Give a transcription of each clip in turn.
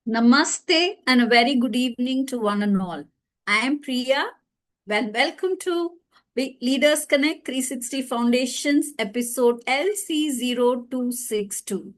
Namaste and a very good evening to one and all. I am Priya. Welcome to Leaders Connect 360 Foundations episode LC0262.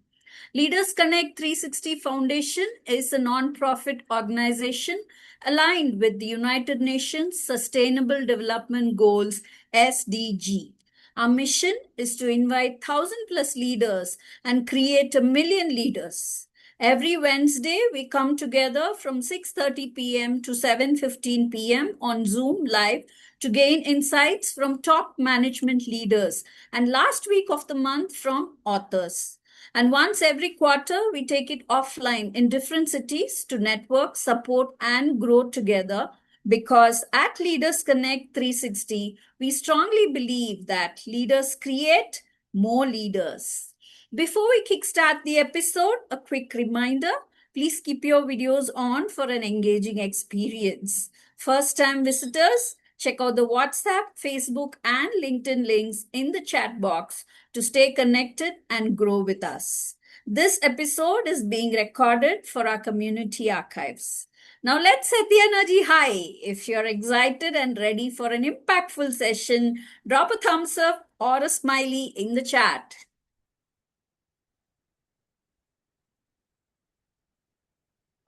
Leaders Connect 360 Foundation is a non-profit organization aligned with the United Nations Sustainable Development Goals SDG. Our mission is to invite 1,000 plus leaders and create 1,000,000 leaders. Every Wednesday, we come together from 6:30 p.m. to 7:15 p.m. on Zoom Live to gain insights from top management leaders and last week of the month from authors. And once every quarter, we take it offline in different cities to network, support, and grow together because at Leaders Connect 360, we strongly believe that leaders create more leaders. Before we kickstart the episode, a quick reminder, please keep your videos on for an engaging experience. First-time visitors, check out the WhatsApp, Facebook, and LinkedIn links in the chat box to stay connected and grow with us. This episode is being recorded for our community archives. Now let's set the energy high. If you're excited and ready for an impactful session, drop a thumbs up or a smiley in the chat.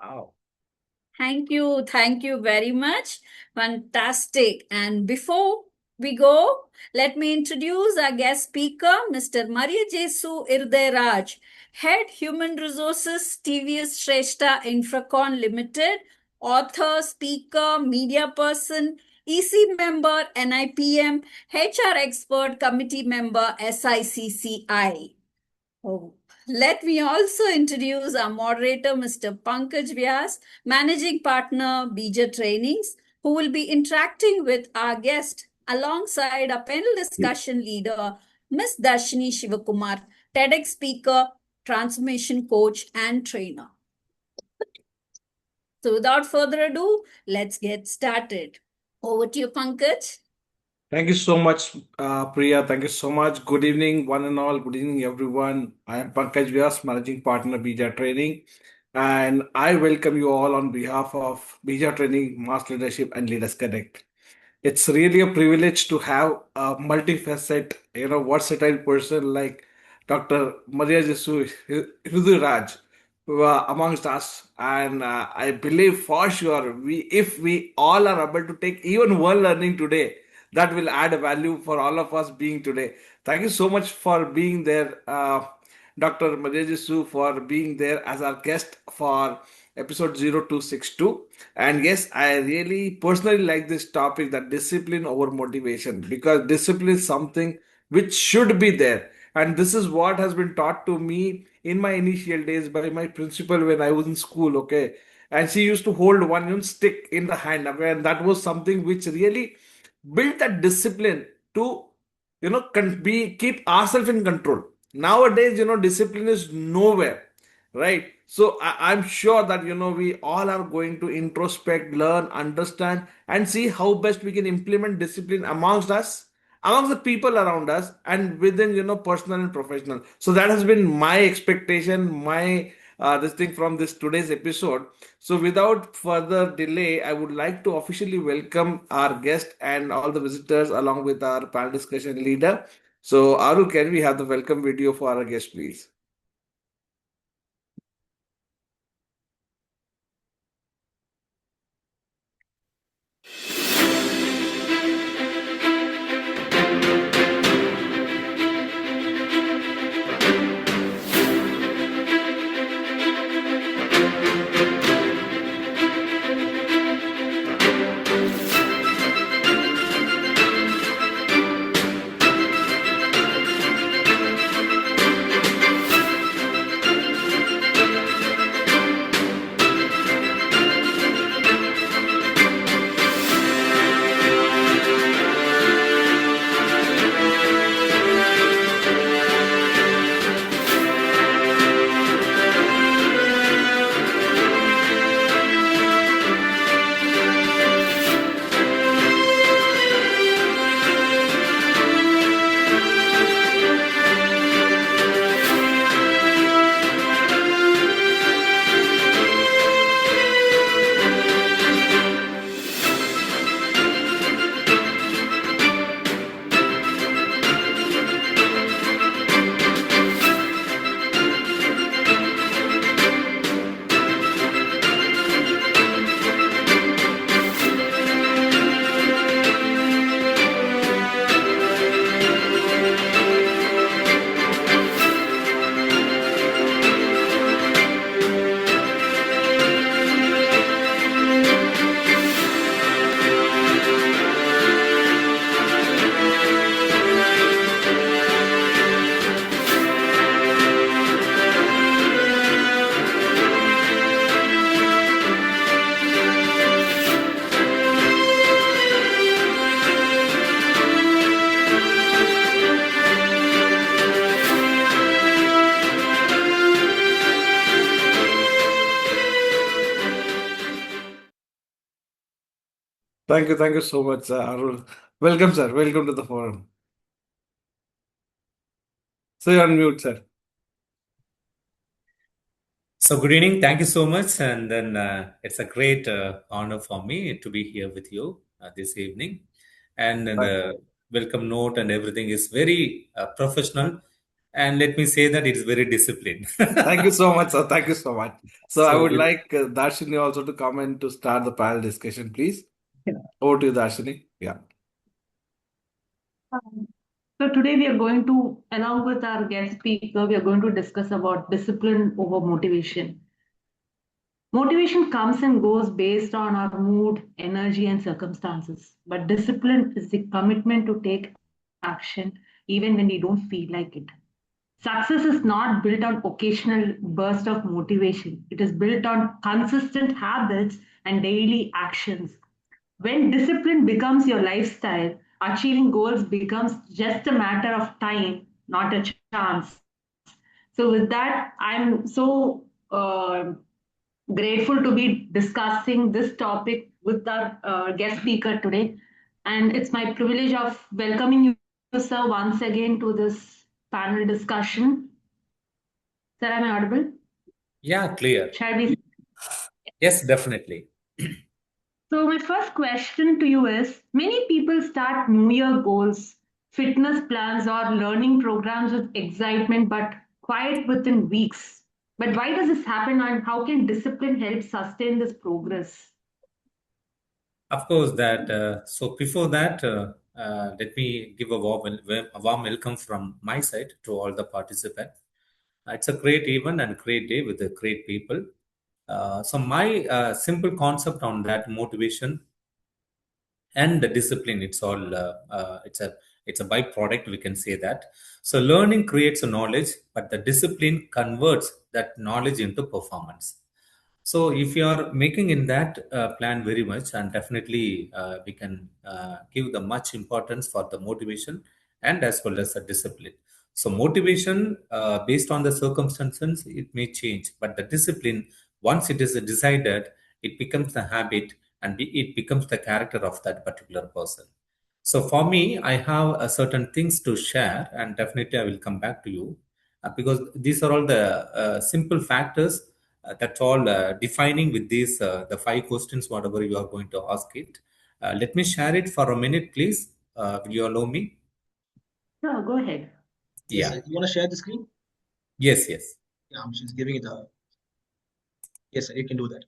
Wow. Thank you. Thank you very much. Fantastic. And before we go, let me introduce our guest speaker, Mr. Mariajesu Irudhayaraj, Head Human Resources, TVS Shreshta Infracon Limited, author, speaker, media person, EC member, NIPM, HR expert, committee member, SICCI. Oh. Let me also introduce our moderator, Mr. Pankaj Vyas, Managing Partner, Bija Trainings, who will be interacting with our guest alongside our panel discussion leader, Ms. Dharshani Sivakumar, TEDx speaker, transformation coach, and trainer. So without further ado, let's get started. Over to you, Pankaj. Thank you so much, Priya. Thank you so much. Good evening, one and all. Good evening, everyone. I am Pankaj Vyas, Managing Partner, Bija Training, and I welcome you all on behalf of Bija Training, Mass Leadership, and Leaders Connect. It's really a privilege to have a multifaceted, versatile person like Dr. Mariajesu Irudhayaraj amongst us, and I believe for sure if we all are able to take even one learning today, that will add a value for all of us being today. Thank you so much for being there, Dr. Mariajesu, for being there as our guest for episode 0262. And yes, I really personally like this topic, that discipline over motivation, because discipline is something which should be there. And this is what has been taught to me in my initial days by my principal when I was in school. Okay. And she used to hold one stick in the hand. Okay, and that was something which really built that discipline to, keep ourselves in control. Nowadays, discipline is nowhere, right? So I'm sure that we all are going to introspect, learn, understand, and see how best we can implement discipline amongst us, amongst the people around us, and within personal and professional. So that has been my expectation, my this thing from this today's episode. So without further delay, I would like to officially welcome our guest and all the visitors along with our panel discussion leader. So Arul, can we have the welcome video for our guest, please? Thank you so much, Arul. Welcome, sir. Welcome to the forum. So you're on mute, sir. So good evening. Thank you so much. And then it's a great honor for me to be here with you this evening. And then the welcome note and everything is very professional. And let me say that it's very disciplined. Thank you so much, sir. Thank you so much. So I So would with, like Dharshani also to come in to start the panel discussion, please. Yeah. Over to you, Dharshani. Yeah. So today we are going to, along with our guest speaker, we are going to discuss about discipline over motivation. Motivation comes and goes based on our mood, energy, and circumstances. But discipline is the commitment to take action even when we don't feel like it. Success is not built on occasional burst of motivation. It is built on consistent habits and daily actions. When discipline becomes your lifestyle, achieving goals becomes just a matter of time, not a chance. So, with that, I'm so grateful to be discussing this topic with our guest speaker today. And it's my privilege of welcoming you, sir, once again to this panel discussion. Sir, am I audible? yeah, clear. Shall we? Yes, definitely. So, my first question to you is many people start New Year goals, fitness plans, or learning programs with excitement but quiet within weeks. But why does this happen and how can discipline help sustain this progress? Of course, that. So before that, let me give a warm welcome from my side to all the participants. It's a great event and great day with the great people. So my simple concept on that motivation and the discipline, it's all it's a byproduct, we can say that. So learning creates a knowledge, but the discipline converts that knowledge into performance. So if you are making in that plan very much, and definitely we can give the much importance for the motivation and as well as the discipline. So motivation based on the circumstances, it may change, but the discipline, once it is decided, it becomes the habit and it becomes the character of that particular person. So for me, I have certain things to share, and definitely I will come back to you because these are all the simple factors That's all defining with these the 5 questions, whatever you are going to ask it. Let me share it for a minute, please. Will you allow me? No, go ahead. Yes, Yeah. sir. You want to share the screen? Yes, yes. Yeah, I'm just giving it a. Yes, sir, you can do that.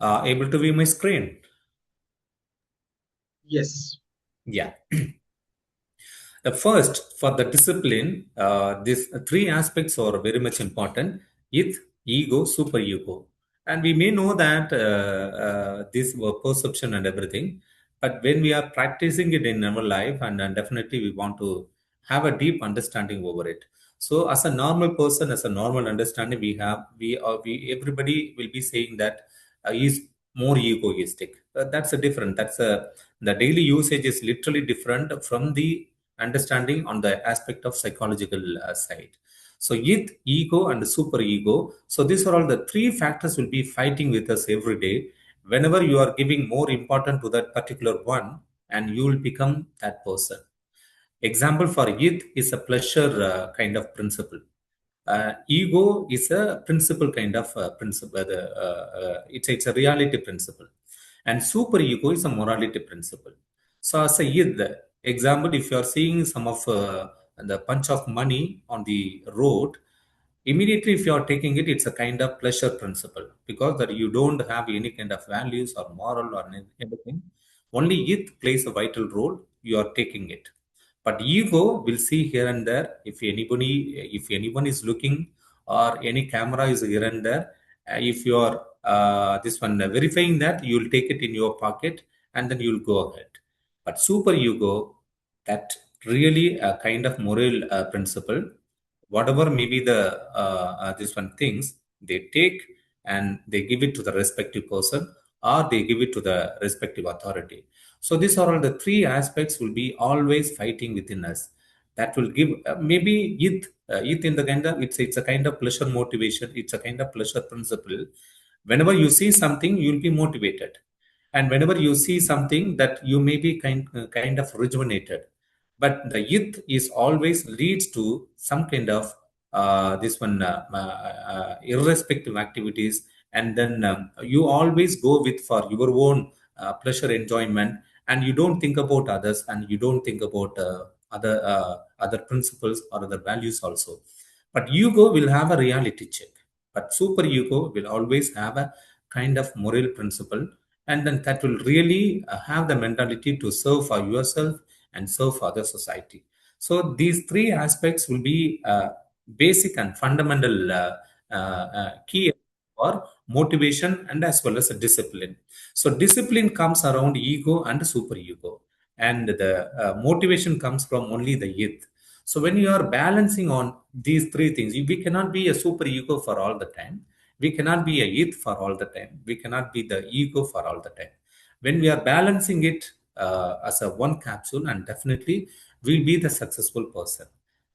Able to view my screen? Yes. Yeah. The first, for the discipline, these 3 aspects are very much important: it, ego, super ego. And we may know that this perception and everything, but when we are practicing it in our life, and definitely we want to have a deep understanding over it. So, as a normal person, as a normal understanding, everybody will be saying that is more egoistic. That's a different. The daily usage is literally different from the understanding on the aspect of psychological side. So it, ego, and super ego. So these are all the 3 factors will be fighting with us every day. Whenever you are giving more important to that particular one, and you will become that person. Example for it is a pleasure kind of principle. Ego is a principle kind of principle. It's a reality principle, and super ego is a morality principle. So, as a id example, if you are seeing some of the bunch of money on the road, immediately if you are taking it, it's a kind of pleasure principle, because that you don't have any kind of values or moral or anything. Only it plays a vital role. You are taking it, but ego will see here and there. If anyone is looking, or any camera is here and there, if you are this one verifying that, you will take it in your pocket and then you'll go ahead. But super ego, that really a kind of moral principle. Whatever may be the this one things, they take and they give it to the respective person, or they give it to the respective authority. So these are all the 3 aspects will be always fighting within us. That will give maybe it in the kind of, it's a kind of pleasure motivation. It's a kind of pleasure principle. Whenever you see something, you'll be motivated, and whenever you see something, that you may be kind of rejuvenated. But the it is always leads to some kind of this one irrespective activities, and then you always go with for your own pleasure enjoyment, and you don't think about others, and you don't think about other principles or other values also. But ego will have a reality check, but super ego will always have a kind of moral principle, and then that will really have the mentality to serve for yourself and serve for the society. So these 3 aspects will be basic and fundamental key for motivation, and as well as a discipline. So discipline comes around ego and super ego, and the motivation comes from only the id. So when you are balancing on these 3 things, we cannot be a super ego for all the time. We cannot be a id for all the time. We cannot be the ego for all the time. When we are balancing it as a one capsule, and definitely we'll be the successful person.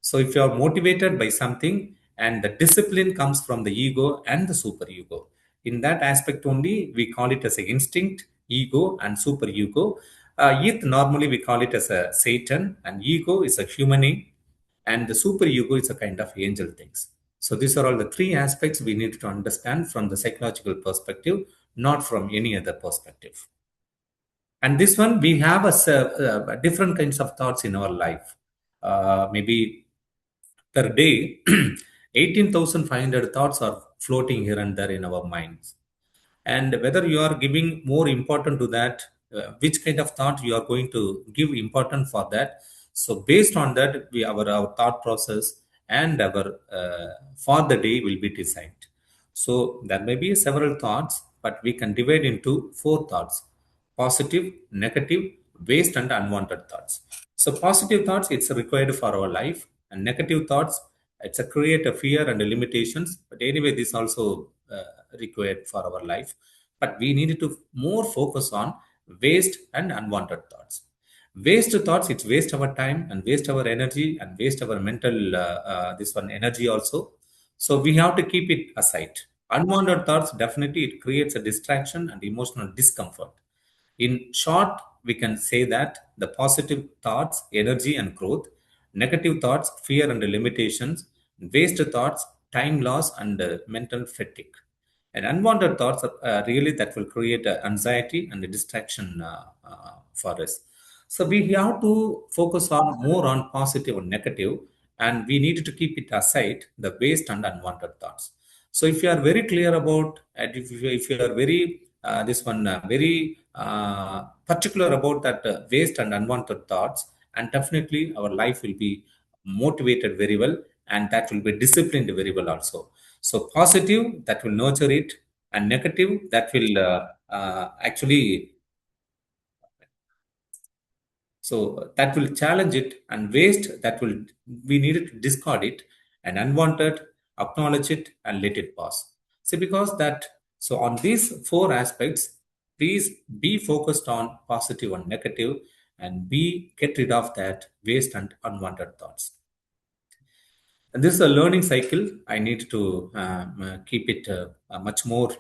So if you are motivated by something, and the discipline comes from the ego and the super ego, in that aspect only we call it as a instinct, ego and super ego. It normally we call it as a Satan, and ego is a humaning, and the super ego is a kind of angel things. So these are all the 3 aspects we need to understand from the psychological perspective, not from any other perspective. And this one, we have different kinds of thoughts in our life. Maybe per day, 18,500 thoughts are floating here and there in our minds. And whether you are giving more important to that, which kind of thought you are going to give important for that. So based on that, our thought process and our for the day will be designed. So there may be several thoughts, but we can divide into 4 thoughts: positive, negative, waste, and unwanted thoughts. So positive thoughts, it's required for our life, and negative thoughts, it's a create a fear and a limitations. But anyway, this also required for our life. But we needed to more focus on waste and unwanted thoughts. Waste thoughts, it's waste our time and waste our energy and waste our mental this one energy also. So we have to keep it aside. Unwanted thoughts, definitely it creates a distraction and emotional discomfort. In short, we can say that the positive thoughts, energy and growth, negative thoughts, fear and limitations, waste thoughts, time loss and mental fatigue. And unwanted thoughts are really that will create anxiety and a distraction for us. So we have to focus on more on positive and negative, and we need to keep it aside the waste and unwanted thoughts. So if you are very clear about, and if you are very this one very particular about that waste and unwanted thoughts, and definitely our life will be motivated very well, and that will be disciplined very well also. So positive that will nurture it, and negative that will actually, so that will challenge it, and waste that will, we needed to discard it, and unwanted, acknowledge it and let it pass. See, because that, so on these four aspects, please be focused on positive and negative, and be get rid of that waste and unwanted thoughts. And this is a learning cycle. I need to keep it much more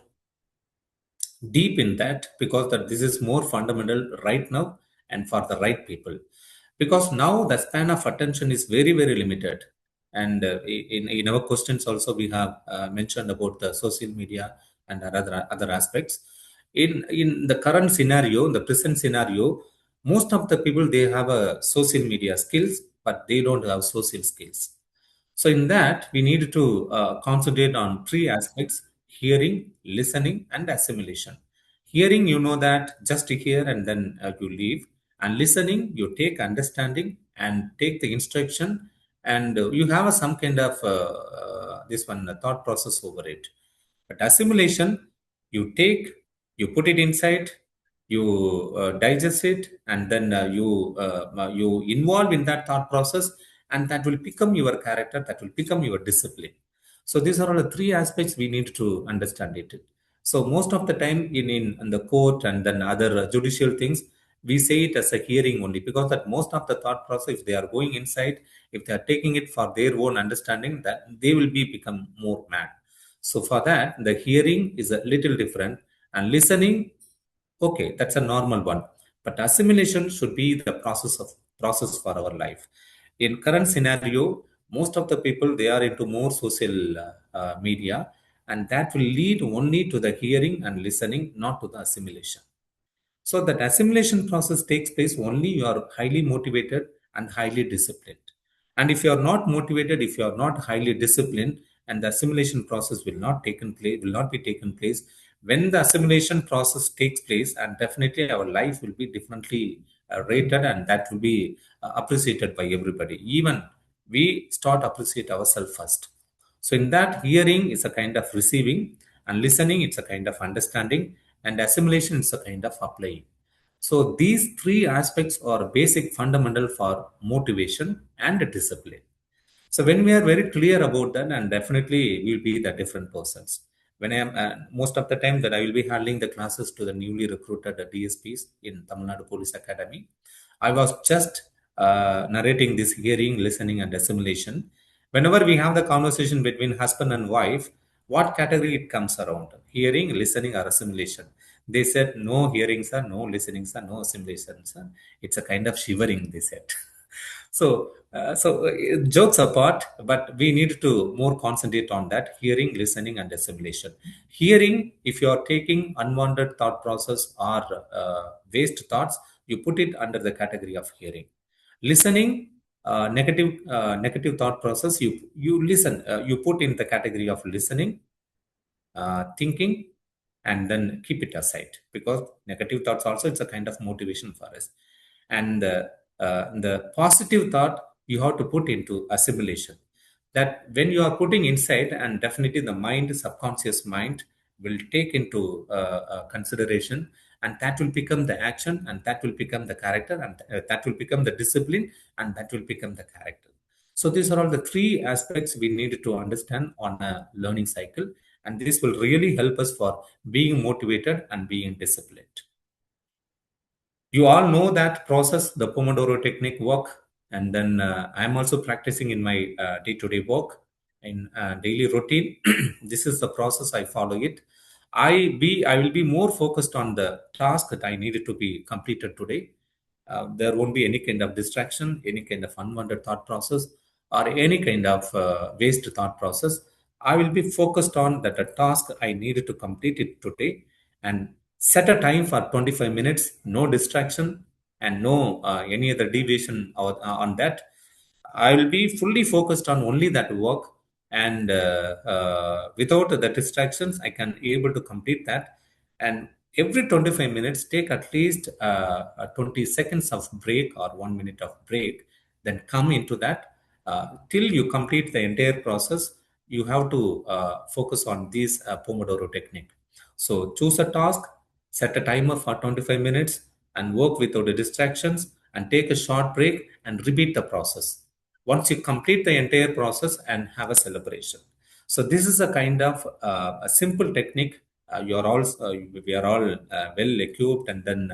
deep in that, because that this is more fundamental right now and for the right people, because now the span of attention is very very limited. And in our questions also we have mentioned about the social media and other aspects. In the current scenario, in the present scenario, most of the people, they have a social media skills, but they don't have social skills. So in that, we need to concentrate on three aspects: hearing, listening, and assimilation. Hearing, you know that just to hear and then you leave. And listening, you take understanding and take the instruction, and you have some kind of this one thought process over it. But assimilation, you take, you put it inside, you digest it, and then you involve in that thought process, and that will become your character, that will become your discipline. So these are all the three aspects we need to understand it. So most of the time in the court and then other judicial things, we say it as a hearing only, because that most of the thought process, if they are going inside, if they are taking it for their own understanding, that they will be become more mad. So for that, the hearing is a little different, and listening, okay, that's a normal one. But assimilation should be the process for our life. In current scenario, most of the people, they are into more social media, and that will lead only to the hearing and listening, not to the assimilation. So that assimilation process takes place only you are highly motivated and highly disciplined. And if you are not motivated, if you are not highly disciplined, and the assimilation process will not be taken place. When the assimilation process takes place, and definitely our life will be differently rated, and that will be appreciated by everybody. Even we start appreciate ourselves first. So in that, hearing is a kind of receiving, and listening it's a kind of understanding, and assimilation is a kind of applying. So these three aspects are basic fundamental for motivation and discipline. So when we are very clear about that, and definitely we'll be the different persons. When I am most of the time that I will be handling the classes to the newly recruited DSPs in Tamil Nadu Police Academy, I was just narrating this hearing, listening, and assimilation. Whenever we have the conversation between husband and wife, what category it comes around? Hearing, listening, or assimilation? They said no hearing, sir, no listening, sir, no assimilation, sir. It's a kind of shivering, they said. Jokes apart, but we need to more concentrate on that: hearing, listening, and assimilation. Hearing, if you are taking unwanted thought process or waste thoughts, you put it under the category of hearing. Listening, negative thought process, you listen, you put in the category of listening, thinking, and then keep it aside, because negative thoughts also, it's a kind of motivation for us. And the positive thought you have to put into assimilation, that when you are putting inside, and definitely the mind, subconscious mind, will take into consideration, and that will become the action, and that will become the character, and that will become the discipline, and that will become the character. So these are all the three aspects we need to understand on a learning cycle, and this will really help us for being motivated and being disciplined. You all know that process, the Pomodoro technique work, and then I'm also practicing in my day-to-day work. in daily routine. This is the process I follow it. I will be more focused on the task that I needed to be completed today. There won't be any kind of distraction, any kind of unwanted thought process, or any kind of waste thought process. I will be focused on that a task I needed to complete it today, and set a time for 25 minutes, no distraction, and no any other deviation on that. I will be fully focused on only that work, and without the distractions, I can able to complete that. And every 25 minutes, take at least 20 seconds of break or 1 minute of break, then come into that till you complete the entire process. You have to focus on this Pomodoro technique. So choose a task, set a timer for 25 minutes, and work without the distractions, and take a short break and repeat the process. Once you complete the entire process and have a celebration. So this is a kind of a simple technique. We are all well equipped, and then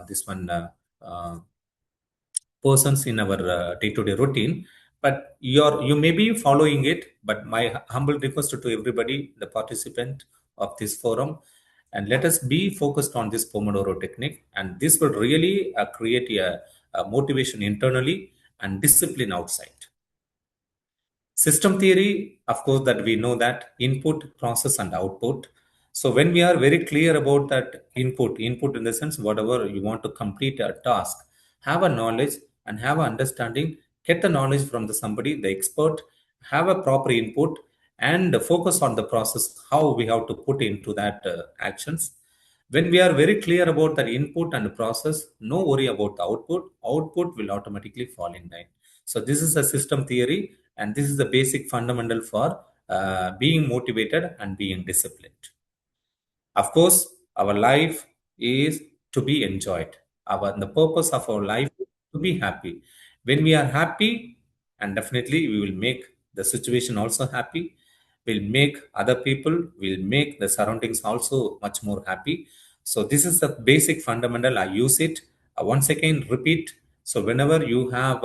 this one persons in our day-to-day routine. But you may be following it. But my humble request to everybody, the participant of this forum, and let us be focused on this Pomodoro technique, and this will really create a motivation internally and discipline outside. System theory, of course, that we know that input, process, and output. So when we are very clear about that input in the sense, whatever you want to complete a task, have a knowledge and have an understanding, get the knowledge from somebody, the expert, have a proper input, and focus on the process, how we have to put into that actions. When we are very clear about the input and process, no worry about the output. Output will automatically fall in line. So this is a system theory, and this is the basic fundamental for being motivated and being disciplined. Of course, our life is to be enjoyed. The purpose of our life is to be happy. When we are happy, and definitely we will make the situation also happy, will make other people, will make the surroundings also much more happy. So this is the basic fundamental. I use it. Once again, repeat. So whenever you have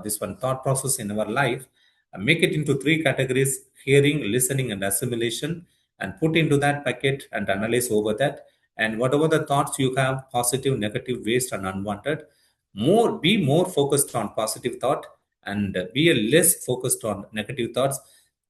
this one thought process in our life, make it into three categories: hearing, listening, and assimilation, and put into that packet and analyze over that. And whatever the thoughts you have, positive, negative, waste, and unwanted, be more focused on positive thought, and be a less focused on negative thoughts.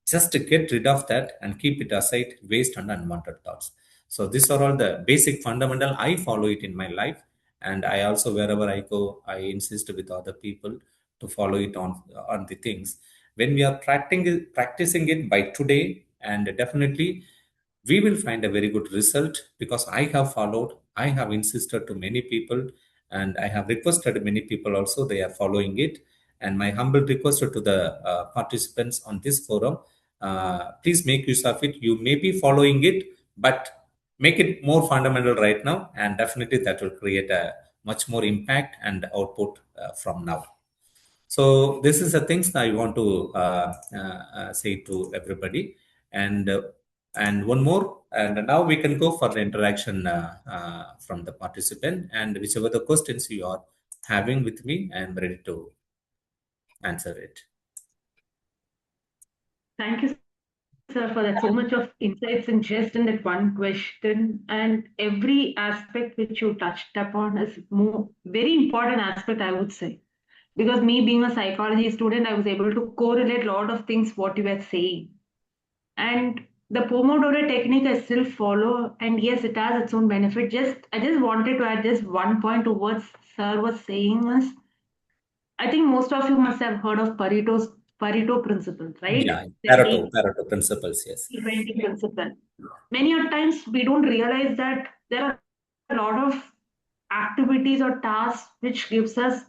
Just to get rid of that and keep it aside, waste and unwanted thoughts. So these are all the basic fundamental. I follow it in my life, and I also, wherever I go, I insist with other people to follow it on the things. When we are practicing it by today, and definitely we will find a very good result, because I have followed, I have insisted to many people, and I have requested many people also, they are following it. And my humble request to the participants on this forum, please make use of it. You may be following it, but make it more fundamental right now, and definitely that will create a much more impact and output from now. So this is the things that I want to say to everybody. And one more, and now we can go for the interaction from the participant, and whichever the questions you are having with me, I am ready to answer it. Thank you, sir, for that. So much of insights in just in that one question, and every aspect which you touched upon is very important aspect, I would say. Because me being a psychology student, I was able to correlate a lot of things what you were saying. And the Pomodoro technique I still follow, and yes, it has its own benefit. I just wanted to add just one point to what sir was saying is, I think most of you must have heard of Pareto principles, right? Yeah, Pareto principles, yes. 20 principle. Many a times we don't realize that there are a lot of activities or tasks which gives us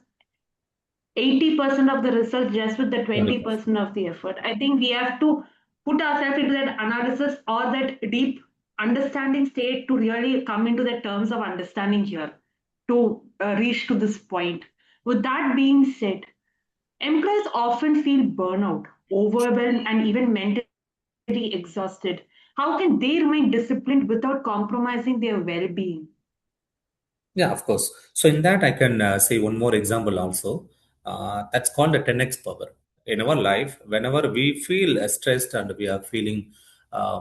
80% of the result just with the 20% of the effort. I think we have to put ourselves into that analysis or that deep understanding state to really come into the terms of understanding here to reach to this point. With that being said, employees often feel burnout, overwhelmed, and even mentally exhausted. How can they remain disciplined without compromising their well-being? Yeah, of course. So in that, I can say one more example also. That's called the 10x power. in our life, whenever we feel stressed and we are feeling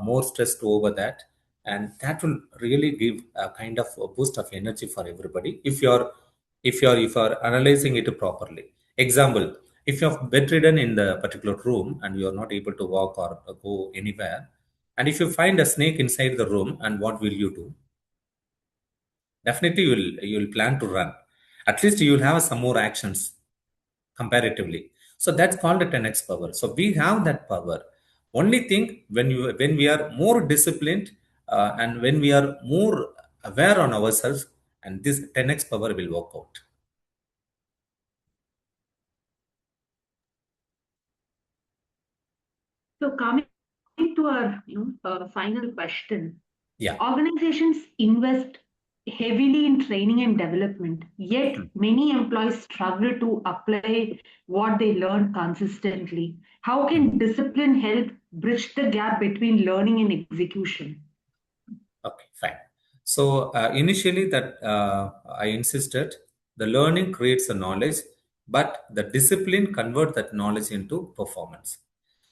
more stressed over that, and that will really give a kind of a boost of energy for everybody if you're analyzing it properly. Example, if you're bedridden in the particular room and you're not able to walk or go anywhere, and if you find a snake inside the room, and what will you do? Definitely you'll plan to run. At least you'll have some more actions comparatively. So that's called a 10x power. So we have that power. Only thing, when we are more disciplined, and when we are more aware on ourselves, and this 10x power will work out. So coming to our final question, Yeah. organizations invest heavily in training and development, yet many employees struggle to apply what they learn consistently. How can discipline help bridge the gap between learning and execution? Okay, fine. So initially that I insisted, the learning creates the knowledge, but the discipline convert that knowledge into performance.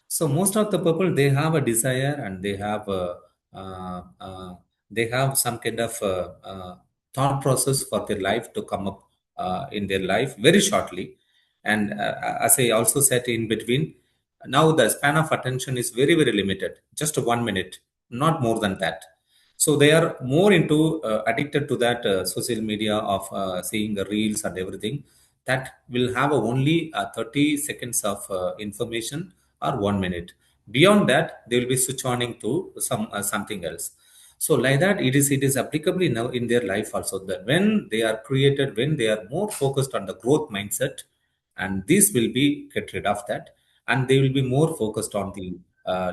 So most of the people, they have a desire, and uh, uh, they have some kind of thought process for their life to come up in their life very shortly. And as I also said in between, now the span of attention is very, very limited, just 1 minute, not more than that. So they are more into addicted to that social media of seeing the reels and everything. That will have only 30 seconds of information or 1 minute. Beyond that, they will be switch oning to something else. So like that, it is applicable now in their life also. That when they are created, when they are more focused on the growth mindset, and this will be get rid of that, and they will be more focused on the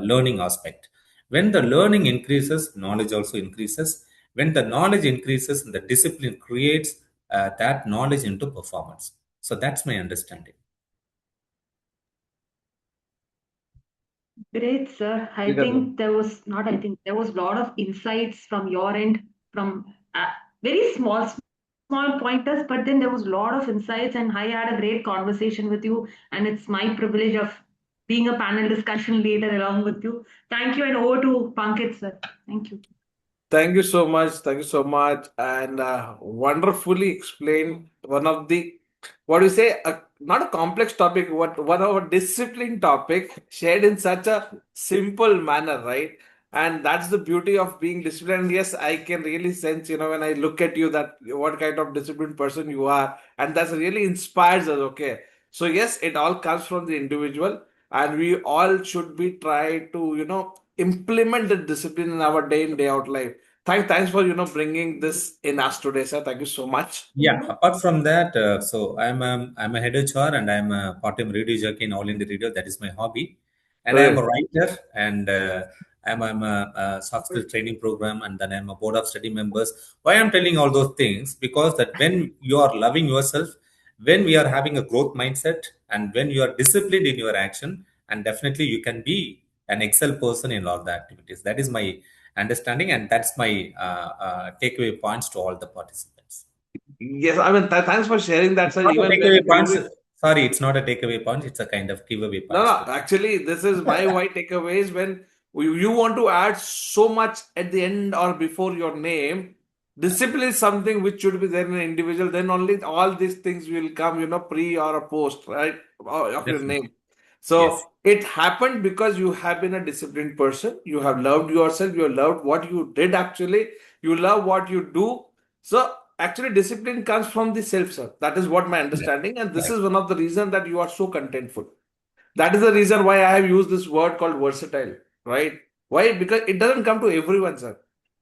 learning aspect. When the learning increases, knowledge also increases. When the knowledge increases, the discipline creates that knowledge into performance. So that's my understanding. Great, sir. There was a lot of insights from your end, from very small pointers, but then there was a lot of insights, and I had a great conversation with you, and it's my privilege of being a panel discussion leader along with you. Thank you, and over to Pankaj, sir. Thank you. Thank you so much. Thank you so much. And wonderfully explained one of the, what do you say, not a complex topic, one of a discipline topic shared in such a simple manner, right? And that's the beauty of being disciplined. Yes, I can really sense, when I look at you, that what kind of disciplined person you are. And that's really inspires us, okay? So, yes, it all comes from the individual. And we all should be try to, implement the discipline in our day in day out life. Thanks for bringing this in us today, sir. Thank you so much. Yeah. Apart from that, so I'm a head HR, and I'm a part-time radio jockey in All India Radio. That is my hobby, and I'm a Right. writer, and I'm a soft skill training program, and then I'm a board of study members. Why I'm telling all those things? Because that when you are loving yourself, when we are having a growth mindset, and when you are disciplined in your action, and definitely you can be an excel person in all the activities. That is my understanding, and that's my takeaway points to all the participants. Yes, I mean, thanks for sharing that, It's sir. not a Even takeaway when points. we Sorry, it's not a takeaway point. It's a kind of giveaway No, points. no, actually, this is my white takeaways when you want to add so much at the end or before your name. Discipline is something which should be there in an individual. Then only all these things will come, pre or a post, right, of your Definitely. name. Yes. So it happened because you have been a disciplined person. You have loved yourself. You loved what you did actually. You love what you do. So actually, discipline comes from the self, sir. That is what my Correct. understanding, and this Correct. is one of the reasons that you are so contentful. That is the reason why I have used this word called versatile, right? Why? Because it doesn't come to everyone, sir.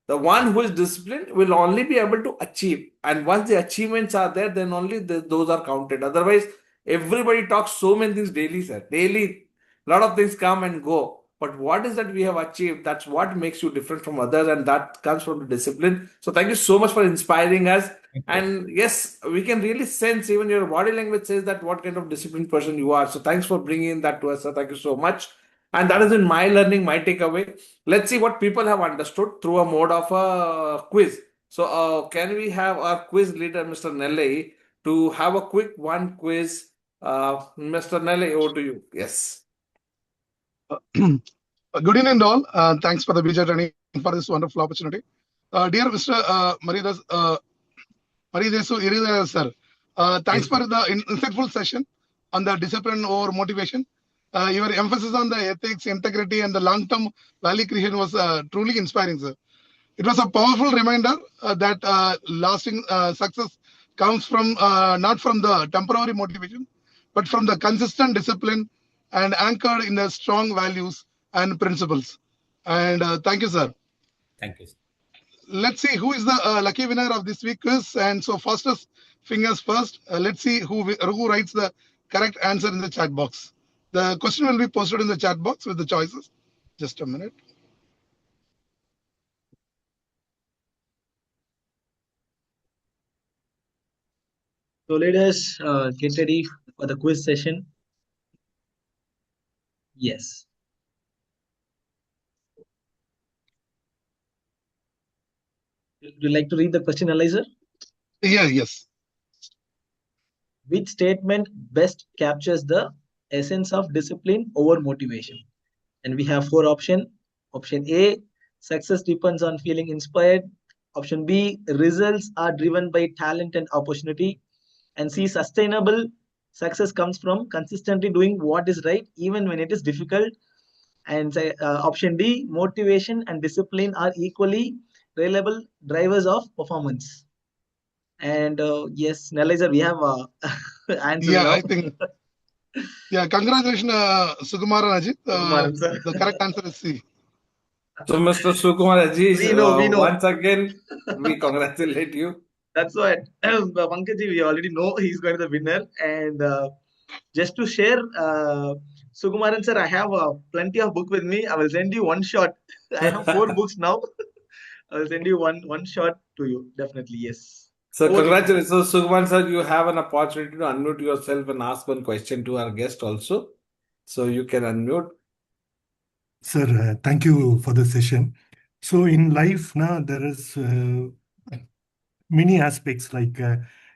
The one who is disciplined will only be able to achieve. And once the achievements are there, then only those are counted. Otherwise, everybody talks so many things daily, sir. Daily, a lot of things come and go. But what is that we have achieved? That's what makes you different from others, and that comes from the discipline. So thank you so much for inspiring us. Thank you. And yes, we can really sense, even your body language says that what kind of disciplined person you are. So thanks for bringing that to us, sir. Thank you so much. And that is in my learning, my takeaway. Let's see what people have understood through a mode of a quiz. So can we have our quiz leader, Mr. Nellai, to have a quick one quiz Mr. Nelly, over to you. Yes. Good evening, all. Thanks for the Bija training for this wonderful opportunity. Dear Mr. Mariajesu Irudhayaraj, sir, thanks for the insightful session on the discipline over motivation. Your emphasis on the ethics, integrity, and the long-term value creation was truly inspiring, sir. It was a powerful reminder that lasting success comes from not from the temporary motivation, but from the consistent discipline and anchored in the strong values and principles. And thank you, sir. Thank you. Let's see who is the lucky winner of this week quiz. And so, fastest fingers first. Let's see who writes the correct answer in the chat box. The question will be posted in the chat box with the choices. Just a minute. So let us get ready for the quiz session. Yes. Would you like to read the question, Eliza? Yes. Which statement best captures the essence of discipline over motivation? And we have 4 options. Option A, success depends on feeling inspired. Option B, results are driven by talent and opportunity. And C, sustainable success comes from consistently doing what is right, even when it is difficult. And option D, motivation and discipline are equally reliable drivers of performance. And yes, Nalizer, we have answers now. I think. Congratulations, Sukumar and Ajit. The correct answer is C. So, Mr. Sukumar Ajit, we know. Once again, we congratulate you. That's why, Pankaj, we already know he's going to be the winner. And just to share, Sukumaran sir, I have plenty of book with me. I will send you one shot. I have 4 books now. I will send you one shot to you. Definitely, yes. So, congratulations. So, Sukumaran sir, you have an opportunity to unmute yourself and ask one question to our guest also. So, you can unmute. Sir, thank you for the session. So, in life, now there is many aspects like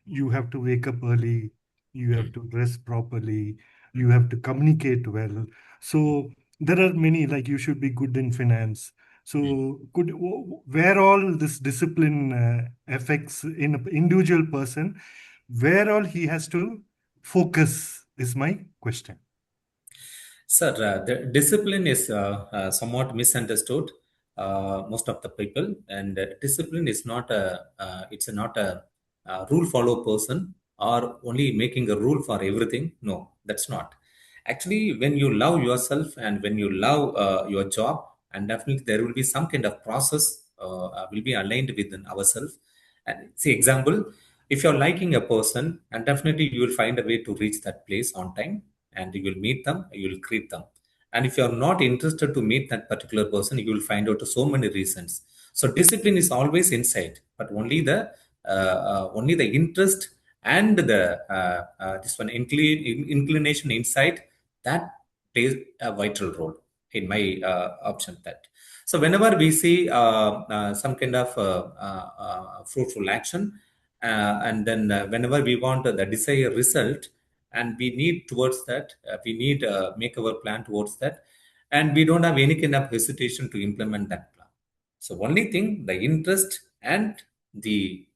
you have to wake up early, you have to dress properly, you have to communicate well. So there are many, like you should be good in finance. So where all this discipline affects in an individual person, where all he has to focus is my question. Sir, the discipline is somewhat misunderstood. Most of the people, and discipline is not a rule follow person or only making a rule for everything. No, that's not. Actually, when you love yourself and when you love your job, and definitely there will be some kind of process will be aligned within ourselves. And see, example, if you're liking a person, and definitely you will find a way to reach that place on time, and you will meet them, you will greet them. And if you're not interested to meet that particular person, you will find out so many reasons. So discipline is always inside, but only the interest and the this one inclination inside that plays a vital role in my option. That so whenever we see some kind of fruitful action, and then whenever we want the desired result, and we need towards that, we need make our plan towards that, and we don't have any kind of hesitation to implement that plan. So only thing, the interest and the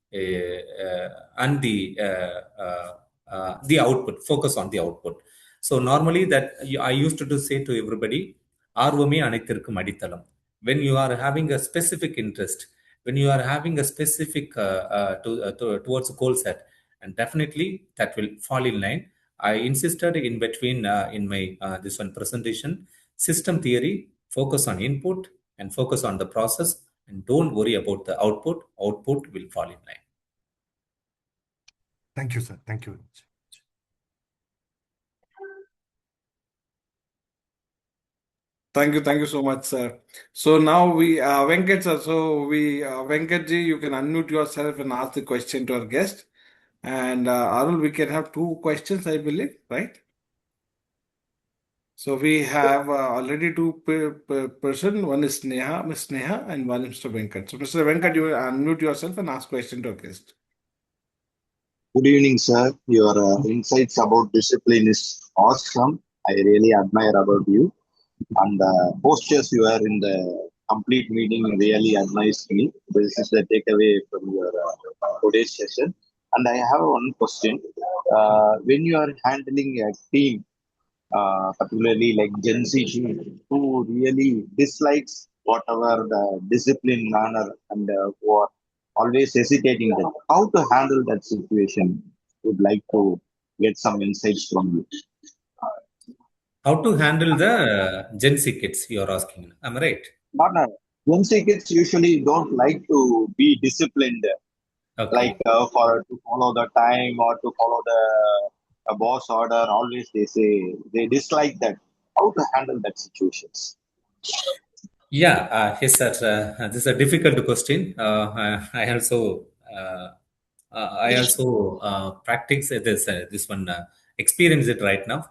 output, focus on the output. So normally that I used to say to everybody, ஆர்வமே அனைத்திற்கும் அடித்தளம். When you are having a specific interest, when you are having a specific towards a goal set, and definitely that will fall in line. I insisted in between in my this one presentation, system theory, focus on input and focus on the process, and don't worry about the output. Output will fall in line. Thank you, sir. Thank you very much. Thank you so much, sir. So now we, Venkat sir, Venkatji, you can unmute yourself and ask the question to our guest. And Arul, we can have 2 questions, I believe, right? So we have already 2 person. One is Miss Neha, and one is Mr. Venkat. So Mr. Venkat, you unmute yourself and ask question to our guest. Good evening, sir. Your insights about discipline is awesome. I really admire about you. And the postures you are in the complete meeting really admires me. This is the takeaway from your today's session. And I have one question. When you are handling a team, particularly like Gen Z team, who really dislikes whatever the discipline manner and who are always hesitating them, how to handle that situation? Would like to get some insights from you. How to handle the Gen Z kids, you're asking. Am I right? Not Gen Z kids usually don't like to be disciplined, like Okay. for to follow the time or to follow the boss order. Always they say they dislike that. How to handle that situations? Yeah, yes, sir. This is a difficult question. I also practice this one, experience it right now.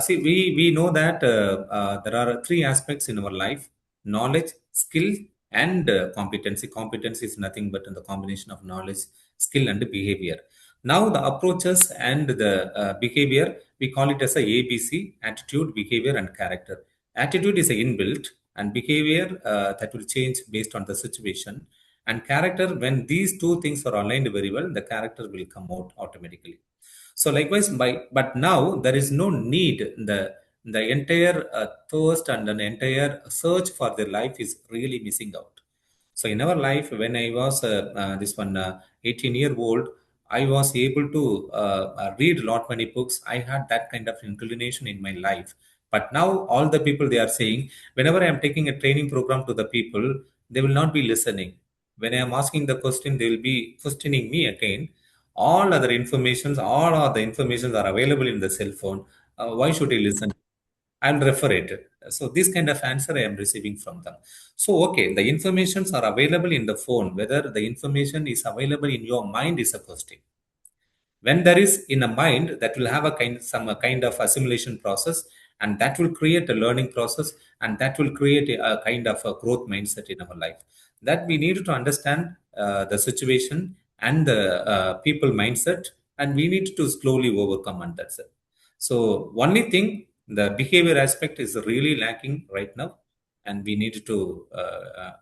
See, we know that there are three aspects in our life: knowledge, skill, and competency. Competency is nothing but the combination of knowledge, skill, and behavior. Now, the approaches and the behavior, we call it as a ABC: attitude, behavior, and character. Attitude is a inbuilt, and behavior that will change based on the situation. And character, when these two things are aligned very well, the character will come out automatically. So likewise, but now there is no need. The entire thirst and an entire search for their life is really missing out. So in our life, when I was this one 18-year-old, I was able to read a lot many books. I had that kind of inclination in my life. But now all the people, they are saying, whenever I am taking a training program to the people, they will not be listening. When I am asking the question, they will be questioning me again. All other informations are available in the cell phone. Why should I listen? I'll refer it. So this kind of answer I am receiving from them. So okay, the informations are available in the phone. Whether the information is available in your mind is a question. When there is in a mind, that will have a kind of assimilation process, and that will create a learning process, and that will create a kind of a growth mindset in our life, that we need to understand the situation and the people mindset, and we need to slowly overcome, and that's it. So only thing, the behavior aspect is really lacking right now, and we need to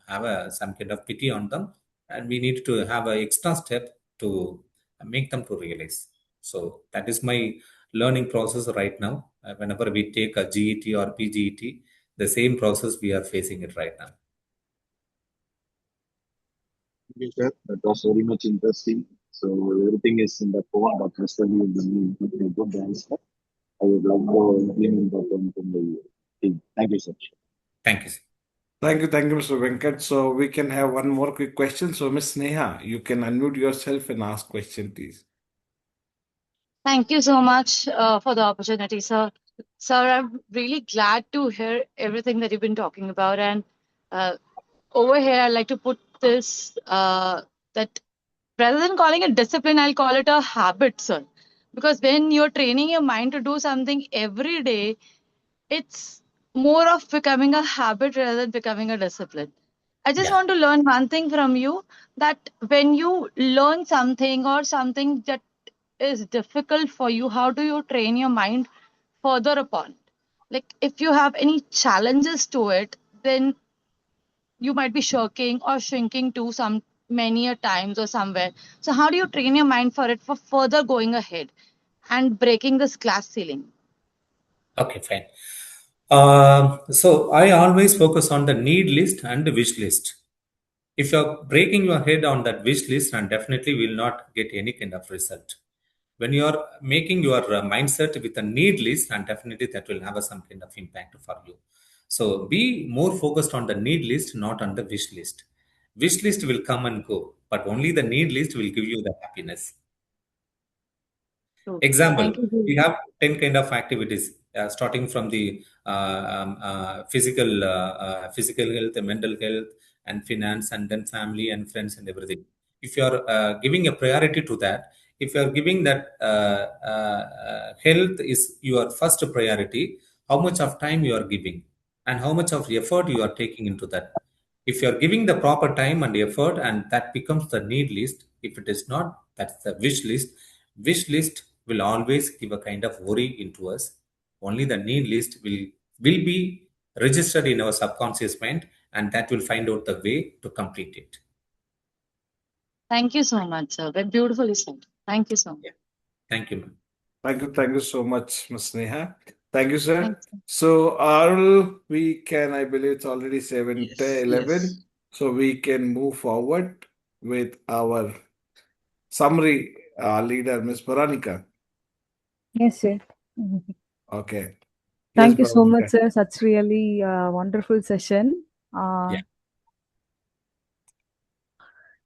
have some kind of pity on them, and we need to have an extra step to make them to realize. So that is my learning process right now. Whenever we take a GET or PGET, the same process we are facing it right now. Thank you, sir. That was very much interesting. So everything is in the phone, but especially in the good answer. I would like to implement that in the team. Thank you, sir. Thank you, sir. Thank you, Mr. Venkat. So we can have one more quick question. So Miss Neha, you can unmute yourself and ask question, please. Thank you so much for the opportunity, sir. Sir, I'm really glad to hear everything that you've been talking about. And over here, I'd like to put this that rather than calling it discipline, I'll call it a habit, sir. Because when you're training your mind to do something every day, it's more of becoming a habit rather than becoming a discipline. I just Yeah. want to learn one thing from you, that when you learn something or something that is difficult for you, how do you train your mind further upon? Like if you have any challenges to it, then you might be shirking or shrinking to some many a times or somewhere. So how do you train your mind for it for further going ahead and breaking this glass ceiling? Okay, fine. So I always focus on the need list and the wish list. If you're breaking your head on that wish list, and definitely will not get any kind of result. When you are making your mindset with a need list, and definitely that will have some kind of impact for you. So be more focused on the need list, not on the wish list. Wish list will come and go, but only the need list will give you the happiness. So Example, thank you. we have 10 kind of activities, starting from the physical health, mental health, and finance, and then family and friends and everything. If you are giving a priority to that, if you are giving that health is your first priority, how much of time you are giving and how much of effort you are taking into that. If you are giving the proper time and effort, and that becomes the need list. If it is not, that's the wish list. wish list will always give a kind of worry into us. Only the need list will be registered in our subconscious mind, and that will find out the way to complete it. Thank you so much, sir. Very beautifully said. Thank you so much. Thank you, ma'am. Thank you so much, Ms. Neha. Thank you, sir. Thank you. So, Arul, I believe it's already 7 Yes, to 11. So we can move forward with our summary leader, Ms. Veronica. Yes, sir. Mhm. Okay. Yes, Thank you so much, Veronica. sir. Such really wonderful session. Yeah.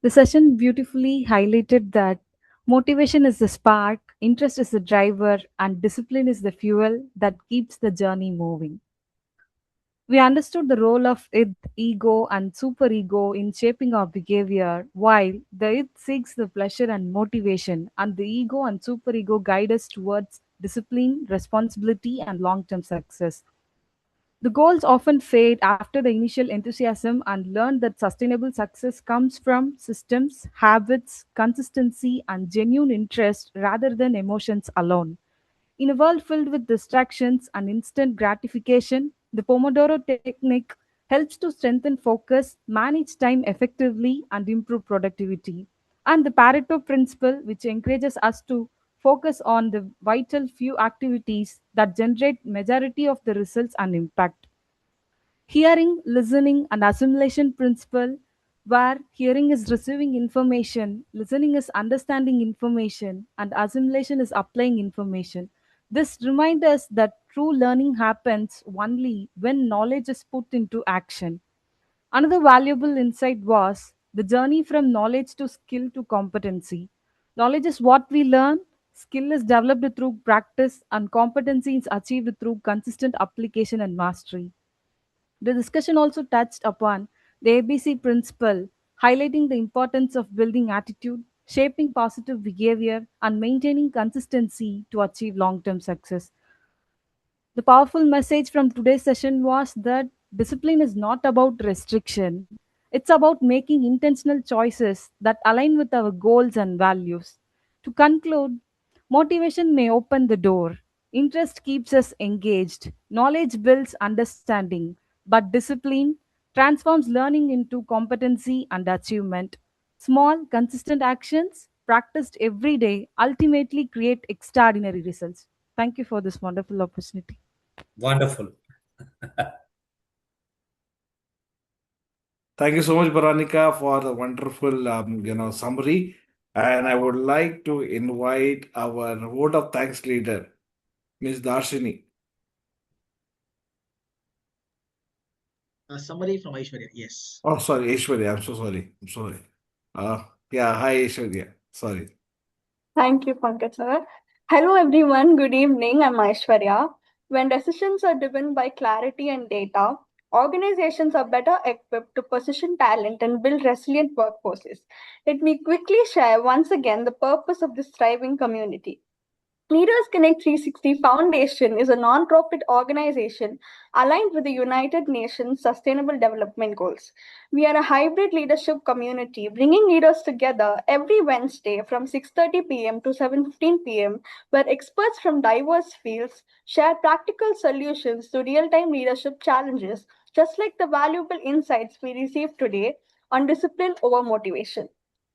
The session beautifully highlighted that motivation is the spark, interest is the driver, and discipline is the fuel that keeps the journey moving. We understood the role of id, ego, and superego in shaping our behavior, while the id seeks the pleasure and motivation, and the ego and superego guide us towards discipline, responsibility, and long term success. The goals often fade after the initial enthusiasm and learn that sustainable success comes from systems, habits, consistency, and genuine interest rather than emotions alone. In a world filled with distractions and instant gratification, the Pomodoro technique helps to strengthen focus, manage time effectively, and improve productivity. And the Pareto principle, which encourages us to focus on the vital few activities that generate majority of the results and impact. Hearing, listening, and assimilation principle, where hearing is receiving information, listening is understanding information, and assimilation is applying information. This reminds us that true learning happens only when knowledge is put into action. Another valuable insight was the journey from knowledge to skill to competency. Knowledge is what we learn, skill is developed through practice, and competency is achieved through consistent application and mastery. The discussion also touched upon the ABC principle, highlighting the importance of building attitude, shaping positive behavior, and maintaining consistency to achieve long term success. The powerful message from today's session was that discipline is not about restriction, it's about making intentional choices that align with our goals and values. To conclude, motivation may open the door, interest keeps us engaged, knowledge builds understanding, but discipline transforms learning into competency and achievement. Small, consistent actions practiced every day ultimately create extraordinary results. Thank you for this wonderful opportunity. Wonderful. Thank you so much, Veronica, for the wonderful summary. And I would like to invite our vote of thanks leader, Ms. Dharshani. Summary from Aishwarya. Yes. Oh, sorry, Aishwarya. I'm so sorry. I'm sorry. Yeah, hi, Aishwarya. Sorry. Thank you, Pankaj sir. Hello, everyone. Good evening. I'm Aishwarya. When decisions are driven by clarity and data, organizations are better equipped to position talent and build resilient workforces. Let me quickly share once again the purpose of this thriving community. Leaders Connect 360 Foundation is a non-profit organization aligned with the United Nations Sustainable Development Goals. We are a hybrid leadership community bringing leaders together every Wednesday from 6:30 p.m. to 7:15 p.m., where experts from diverse fields share practical solutions to real-time leadership challenges, just like the valuable insights we received today on discipline over motivation.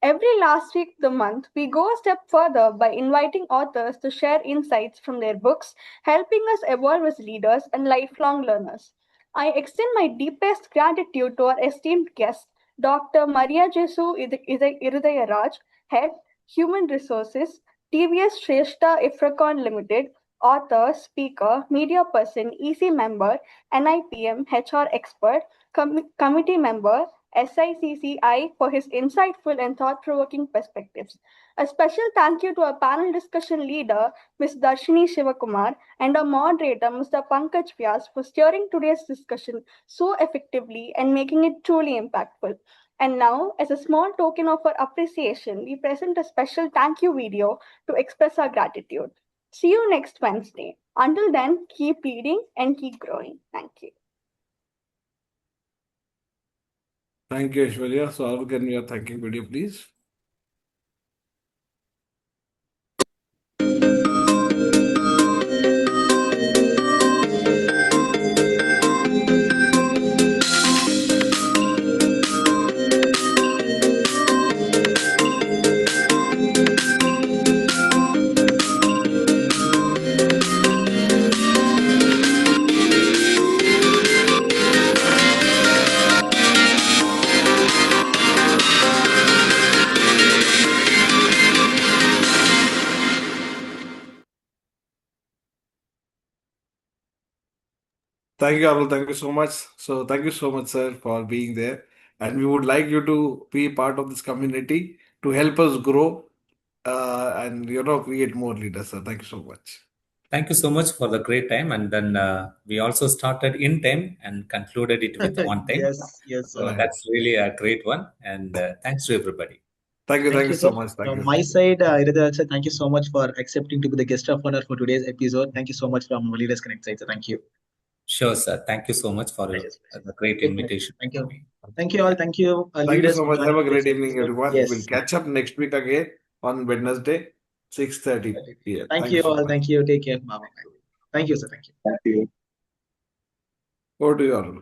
Every last week of the month, we go a step further by inviting authors to share insights from their books, helping us evolve as leaders and lifelong learners. I extend my deepest gratitude to our esteemed guest, Dr. Mariajesu Irudhayaraj, Head, Human Resources, TVS Shreshta Infracon Limited, author, speaker, media person, EC member, NIPM, HR expert, committee member, SICCI for his insightful and thought provoking perspectives. A special thank you to our panel discussion leader, Ms. Dharshani Sivakumar, and our moderator, Mr. Pankaj Vyas, for steering today's discussion so effectively and making it truly impactful. And now, as a small token of our appreciation, we present a special thank you video to express our gratitude. See you next Wednesday. Until then, keep leading and keep growing. Thank you. Thank you, Aishwarya. So, Arul, can we have thanking video, please? Thank you, Arul. Thank you so much. So thank you so much, sir, for being there. And we would like you to be part of this community to help us grow and create more leaders, sir. Thank you so much. Thank you so much for the great time. And then we also started in time and concluded it with on time. Yes, So sir. that's really a great one. And thanks to everybody. Thank you. Thank Thank you, you so sir. much. Thank From you. my side, Irudhayaraj sir, thank you so much for accepting to be the guest of honor for today's episode. Thank you so much from Leaders Connect side, sir. Thank you. Sure, sir. Thank you so much for the great Take care. invitation. Thank you. for me. Thank you all. Thank you, Thank you leaders, so for much. joining Have a great this evening, episode. everyone. Yes. We'll catch up next week again on Wednesday, 6:30 p.m. Thank you so all. much. Thank you. Take care. Bye-bye. Thank you, sir. Thank you. Thank you. Over to you, Arul.